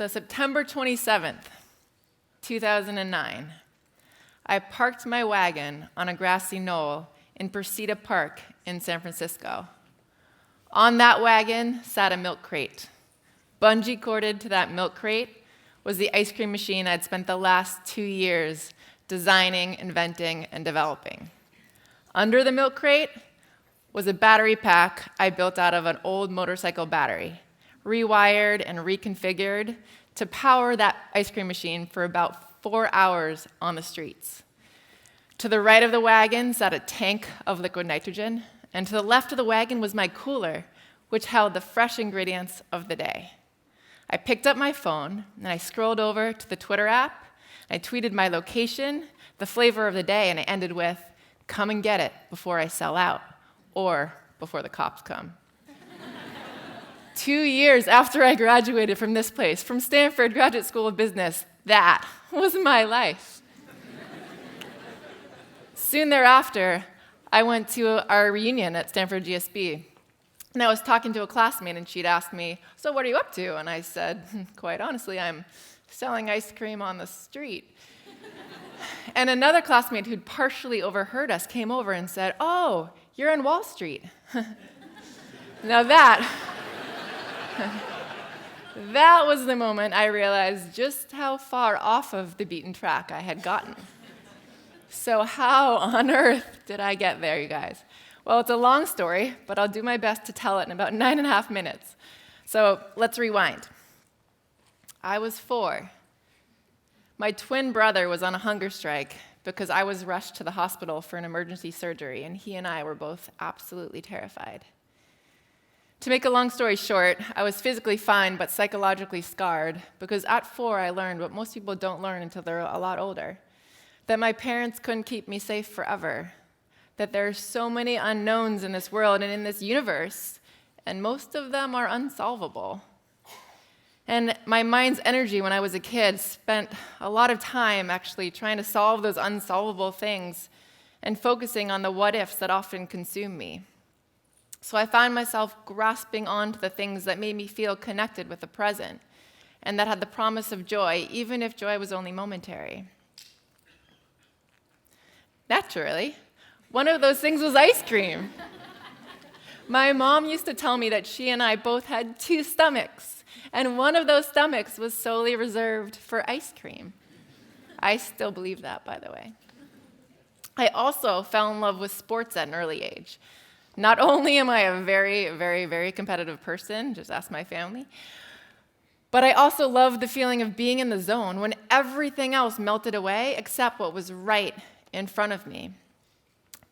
So September 27th, 2009, I parked my wagon on a grassy knoll in Brrrista Park in San Francisco. On that wagon sat a milk crate. Bungee corded to that milk crate was the ice cream machine I'd spent the last 2 years designing, inventing, and developing. Under the milk crate was a battery pack I built out of an old motorcycle battery, rewired and reconfigured to power that ice cream machine for about 4 hours on the streets. To the right of the wagon sat a tank of liquid nitrogen, and to the left of the wagon was my cooler, which held the fresh ingredients of the day. I picked up my phone, and I scrolled over to the Twitter app. I tweeted my location, the flavor of the day, and I ended with, "Come and get it before I sell out, or before the cops come." 2 years after I graduated from this place, from Stanford Graduate School of Business, that was my life. Soon thereafter, I went to our reunion at Stanford GSB. And I was talking to a classmate, and she'd asked me, "So what are you up to?" And I said, "Quite honestly, I'm selling ice cream on the street." And another classmate who'd partially overheard us came over and said, "Oh, you're on Wall Street." Now that was the moment I realized just how far off of the beaten track I had gotten. So how on earth did I get there, you guys? Well, it's a long story, but I'll do my best to tell it in about 9.5 minutes. So let's rewind. I was 4. My twin brother was on a hunger strike because I was rushed to the hospital for an emergency surgery, and he and I were both absolutely terrified. To make a long story short, I was physically fine but psychologically scarred because at 4 I learned what most people don't learn until they're a lot older, that my parents couldn't keep me safe forever, that there are so many unknowns in this world and in this universe, and most of them are unsolvable. And my mind's energy when I was a kid spent a lot of time actually trying to solve those unsolvable things and focusing on the what-ifs that often consume me. So I found myself grasping onto the things that made me feel connected with the present and that had the promise of joy, even if joy was only momentary. Naturally, one of those things was ice cream. My mom used to tell me that she and I both had 2 stomachs, and one of those stomachs was solely reserved for ice cream. I still believe that, by the way. I also fell in love with sports at an early age. Not only am I a very, very, very competitive person, just ask my family, but I also loved the feeling of being in the zone when everything else melted away except what was right in front of me.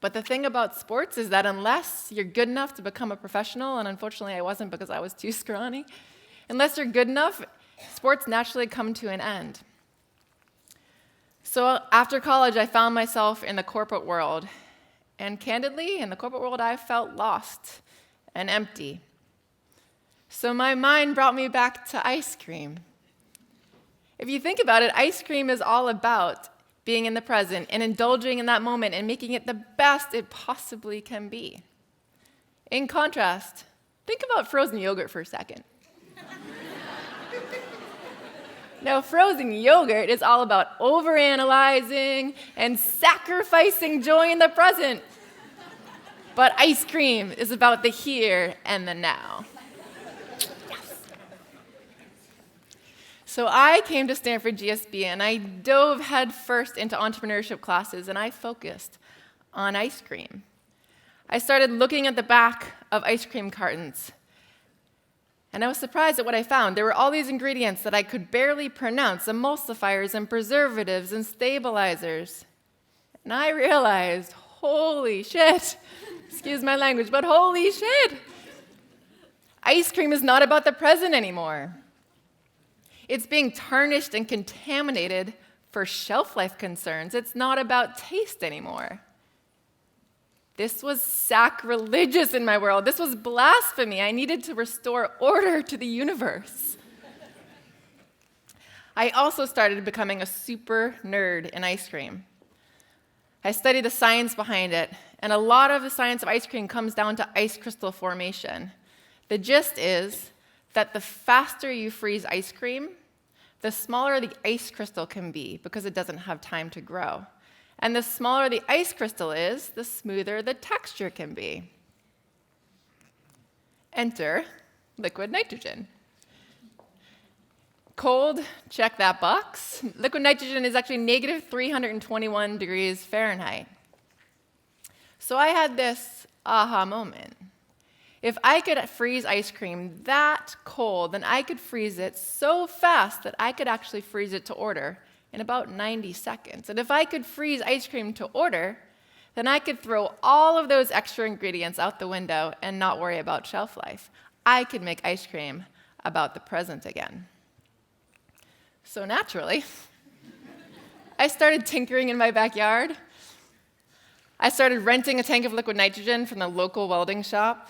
But the thing about sports is that unless you're good enough to become a professional, and unfortunately I wasn't because I was too scrawny, unless you're good enough, sports naturally come to an end. So after college, I found myself in the corporate world. And candidly, in the corporate world, I felt lost and empty. So my mind brought me back to ice cream. If you think about it, ice cream is all about being in the present and indulging in that moment and making it the best it possibly can be. In contrast, think about frozen yogurt for a second. Now, frozen yogurt is all about overanalyzing and sacrificing joy in the present. But ice cream is about the here and the now. So I came to Stanford GSB, and I dove headfirst into entrepreneurship classes, and I focused on ice cream. I started looking at the back of ice cream cartons, and I was surprised at what I found. There were all these ingredients that I could barely pronounce, emulsifiers and preservatives and stabilizers. And I realized, holy shit, excuse my language, but holy shit, ice cream is not about the present anymore. It's being tarnished and contaminated for shelf life concerns. It's not about taste anymore. This was sacrilegious in my world. This was blasphemy. I needed to restore order to the universe. I also started becoming a super nerd in ice cream. I studied the science behind it, and a lot of the science of ice cream comes down to ice crystal formation. The gist is that the faster you freeze ice cream, the smaller the ice crystal can be because it doesn't have time to grow. And the smaller the ice crystal is, the smoother the texture can be. Enter liquid nitrogen. Cold, check that box. Liquid nitrogen is actually negative 321 degrees Fahrenheit. So I had this aha moment. If I could freeze ice cream that cold, then I could freeze it so fast that I could actually freeze it to order in about 90 seconds. And if I could freeze ice cream to order, then I could throw all of those extra ingredients out the window and not worry about shelf life. I could make ice cream about the present again. So naturally, I started tinkering in my backyard. I started renting a tank of liquid nitrogen from the local welding shop.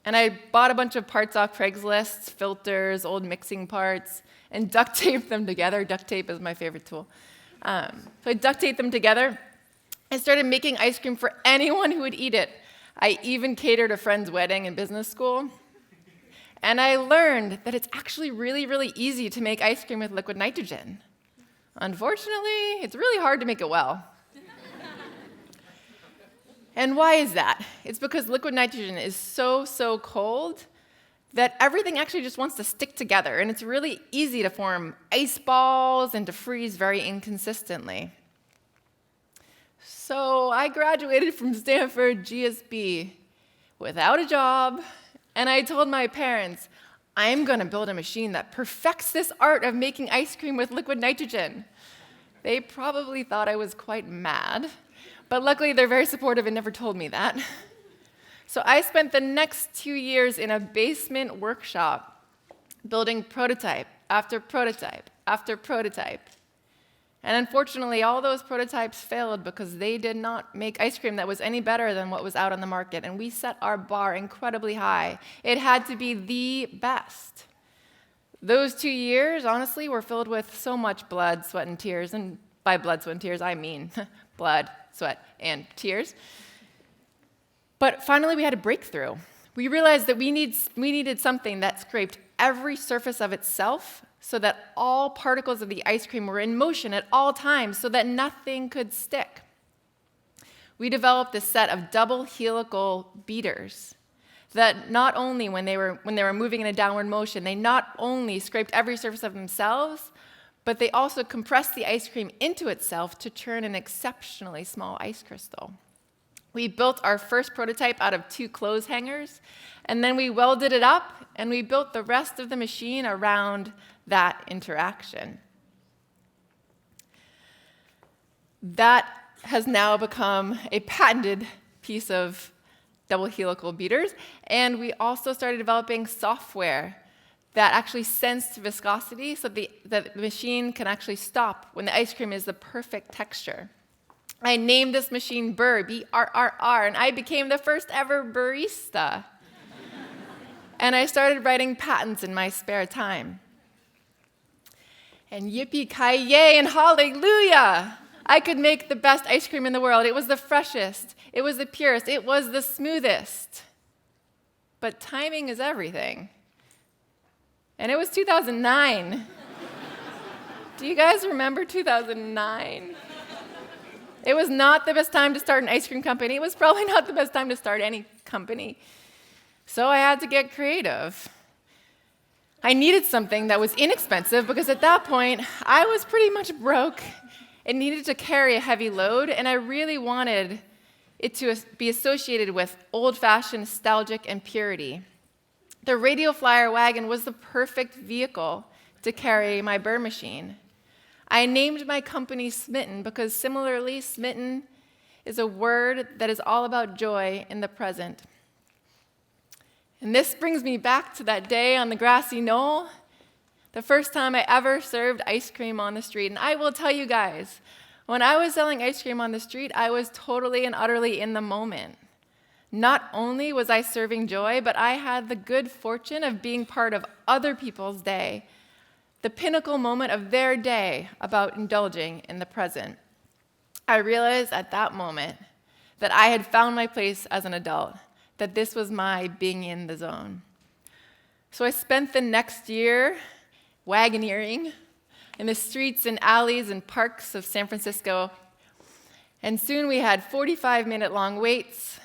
And I bought a bunch of parts off Craigslist, filters, old mixing parts, and duct taped them together. Duct tape is my favorite tool. So I duct taped them together and started making ice cream for anyone who would eat it. I even catered a friend's wedding in business school. And I learned that it's actually really, really easy to make ice cream with liquid nitrogen. Unfortunately, it's really hard to make it well. And why is that? It's because liquid nitrogen is so cold that everything actually just wants to stick together, and it's really easy to form ice balls and to freeze very inconsistently. So I graduated from Stanford GSB without a job, and I told my parents, I'm going to build a machine that perfects this art of making ice cream with liquid nitrogen. They probably thought I was quite mad, but luckily they're very supportive and never told me that. So I spent the next 2 years in a basement workshop building prototype after prototype after prototype. And unfortunately, all those prototypes failed because they did not make ice cream that was any better than what was out on the market. And we set our bar incredibly high. It had to be the best. Those 2 years, honestly, were filled with so much blood, sweat, and tears. And by blood, sweat, and tears, I mean blood, sweat, and tears. But finally, we had a breakthrough. We realized that we needed something that scraped every surface of itself so that all particles of the ice cream were in motion at all times so that nothing could stick. We developed a set of double helical beaters that not only, when they were moving in a downward motion, they not only scraped every surface of themselves, but they also compressed the ice cream into itself to churn an exceptionally small ice crystal. We built our first prototype out of 2 clothes hangers, and then we welded it up, and we built the rest of the machine around that interaction. That has now become a patented piece of double helical beaters, and we also started developing software that actually sensed viscosity so that the machine can actually stop when the ice cream is the perfect texture. I named this machine Brrr, B-R-R-R, and I became the first ever Brrrista. And I started writing patents in my spare time. And yippee-ki-yay and hallelujah! I could make the best ice cream in the world. It was the freshest. It was the purest. It was the smoothest. But timing is everything. And it was 2009. Do you guys remember 2009? It was not the best time to start an ice cream company. It was probably not the best time to start any company. So I had to get creative. I needed something that was inexpensive because at that point, I was pretty much broke and needed to carry a heavy load, and I really wanted it to be associated with old-fashioned, nostalgic, and purity. The Radio Flyer wagon was the perfect vehicle to carry my Brrr machine. I named my company Smitten because similarly, smitten is a word that is all about joy in the present. And this brings me back to that day on the grassy knoll, the first time I ever served ice cream on the street. And I will tell you guys, when I was selling ice cream on the street, I was totally and utterly in the moment. Not only was I serving joy, but I had the good fortune of being part of other people's day, the pinnacle moment of their day about indulging in the present. I realized at that moment that I had found my place as an adult, that this was my being in the zone. So I spent the next year wagoneering in the streets and alleys and parks of San Francisco. And soon we had 45-minute-long waits.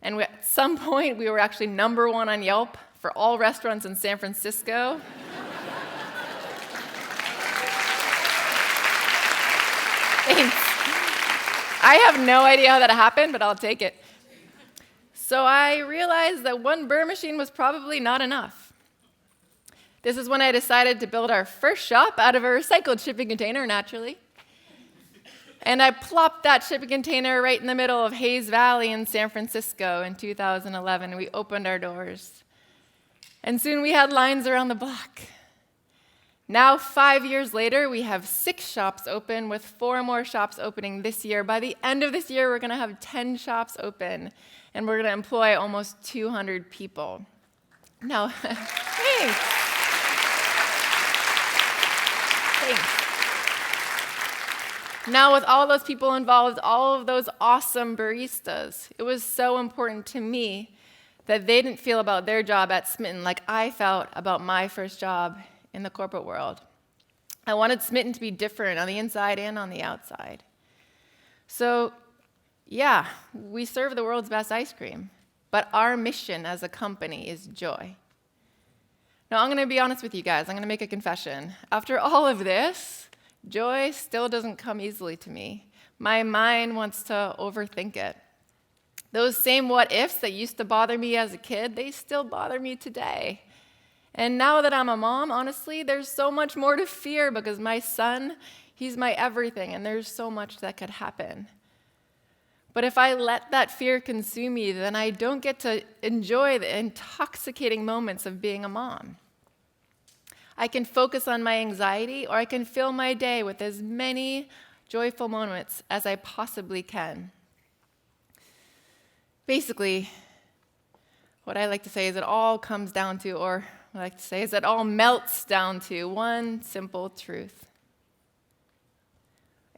And at some point, we were actually number one on Yelp for all restaurants in San Francisco. Thanks. I have no idea how that happened, but I'll take it. So I realized that one Brrr machine was probably not enough. This is when I decided to build our first shop out of a recycled shipping container, naturally. And I plopped that shipping container right in the middle of Hayes Valley in San Francisco in 2011, and we opened our doors. And soon we had lines around the block. Now, 5 years later, we have 6 shops open, with 4 more shops opening this year. By the end of this year, we're going to have 10 shops open, and we're going to employ almost 200 people. Now, thanks. Now, with all those people involved, all of those awesome baristas, it was so important to me that they didn't feel about their job at Smitten like I felt about my first job in the corporate world. I wanted Smitten to be different on the inside and on the outside. So, yeah, we serve the world's best ice cream, but our mission as a company is joy. Now, I'm going to be honest with you guys. I'm going to make a confession. After all of this, joy still doesn't come easily to me. My mind wants to overthink it. Those same what-ifs that used to bother me as a kid, they still bother me today. And now that I'm a mom, honestly, there's so much more to fear because my son, he's my everything, and there's so much that could happen. But if I let that fear consume me, then I don't get to enjoy the intoxicating moments of being a mom. I can focus on my anxiety, or I can fill my day with as many joyful moments as I possibly can. Basically, what I like to say is it all comes down to, or what I like to say is it all melts down to one simple truth.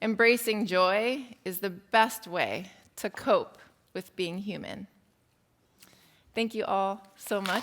Embracing joy is the best way to cope with being human. Thank you all so much.